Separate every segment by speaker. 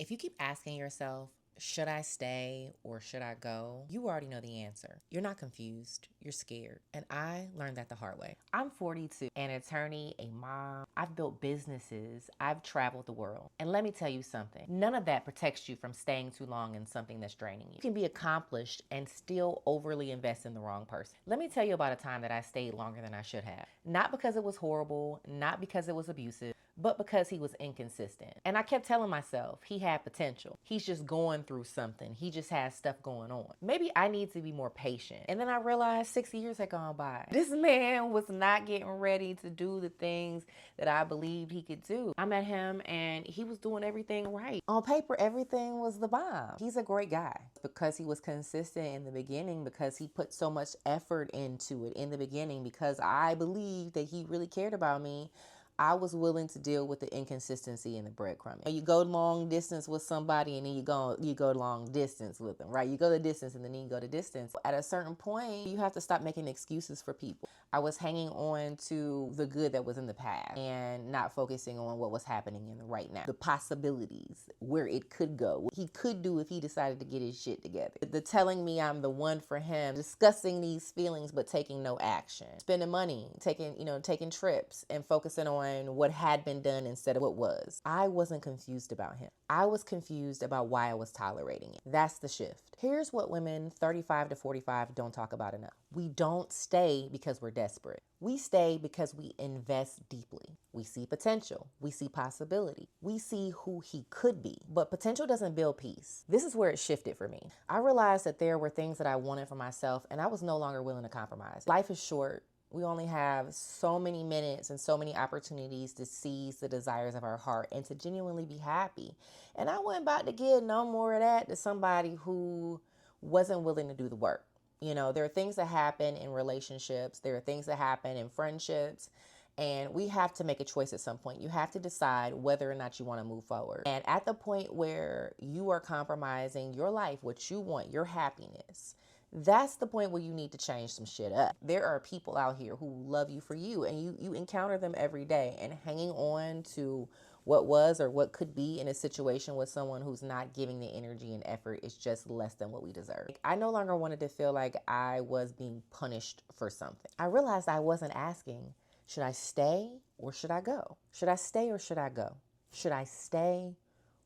Speaker 1: If you keep asking yourself, should I stay or should I go? You already know the answer. You're not confused. You're scared. And I learned that the hard way. I'm 42, an attorney, a mom. I've built businesses. I've traveled the world. And let me tell you something. None of that protects you from staying too long in something that's draining you. You can be accomplished and still overly invest in the wrong person. Let me tell you about a time that I stayed longer than I should have. Not because it was horrible, not because it was abusive, but because he was inconsistent. And I kept telling myself he had potential. He's just going through something. He just has stuff going on. Maybe I need to be more patient. And then I realized 6 years had gone by. This man was not getting ready to do the things that I believed he could do. I met him and he was doing everything right. On paper, everything was the bomb. He's a great guy because he was consistent in the beginning, because he put so much effort into it in the beginning, because I believed that he really cared about me. I was willing to deal with the inconsistency and the breadcrumbing. You go long distance with somebody and then you go long distance with them, right? You go the distance and then you go the distance. At a certain point, you have to stop making excuses for people. I was hanging on to the good that was in the past and not focusing on what was happening in the right now. The possibilities, where it could go, what he could do if he decided to get his shit together. The telling me I'm the one for him, discussing these feelings but taking no action. Spending money, taking trips and focusing on what had been done instead of what was. I wasn't confused about him. I was confused about why I was tolerating it. That's the shift. Here's what women 35 to 45 don't talk about enough. We don't stay because we're desperate. We stay because we invest deeply. We see potential. We see possibility. We see who he could be. But potential doesn't build peace. This is where it shifted for me. I realized that there were things that I wanted for myself and I was no longer willing to compromise. Life is short. We only have so many minutes and so many opportunities to seize the desires of our heart and to genuinely be happy. And I wasn't about to give no more of that to somebody who wasn't willing to do the work. There are things that happen in relationships. There are things that happen in friendships. And we have to make a choice at some point. You have to decide whether or not you want to move forward. And at the point where you are compromising your life, what you want, your happiness, that's the point where you need to change some shit up. There are people out here who love you for you, and you encounter them every day, and hanging on to what was or what could be in a situation with someone who's not giving the energy and effort is just less than what we deserve. I no longer wanted to feel like I was being punished for something. I realized I wasn't asking, should I stay or should I go? Should I stay or should I go? Should I stay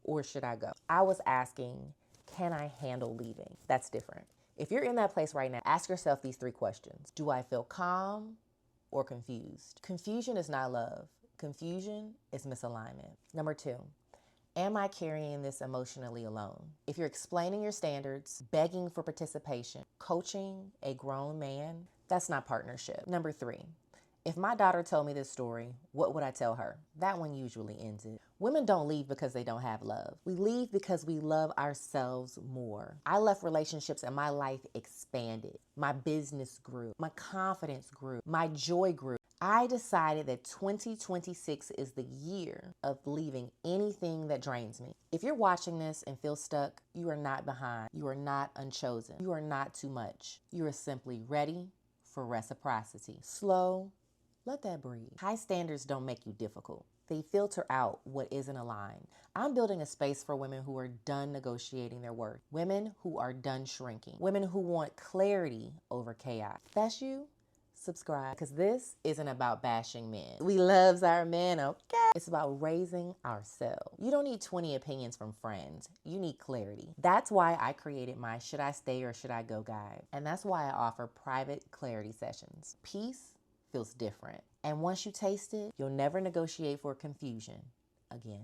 Speaker 1: or should I go? I was asking, can I handle leaving? That's different. If you're in that place right now, ask yourself these 3 questions. Do I feel calm or confused? Confusion is not love. Confusion is misalignment. Number 2, am I carrying this emotionally alone? If you're explaining your standards, begging for participation, coaching a grown man, that's not partnership. Number 3, if my daughter told me this story, what would I tell her? That one usually ends it. Women don't leave because they don't have love. We leave because we love ourselves more. I left relationships and my life expanded. My business grew. My confidence grew. My joy grew. I decided that 2026 is the year of leaving anything that drains me. If you're watching this and feel stuck, you are not behind. You are not unchosen. You are not too much. You are simply ready for reciprocity. Slow. Let that breathe. High standards don't make you difficult. They filter out what isn't aligned. I'm building a space for women who are done negotiating their worth. Women who are done shrinking. Women who want clarity over chaos. If that's you, subscribe. Because this isn't about bashing men. We loves our men, okay? It's about raising ourselves. You don't need 20 opinions from friends. You need clarity. That's why I created my Should I Stay or Should I Go guide. And that's why I offer private clarity sessions. Peace feels different. And once you taste it, you'll never negotiate for confusion again.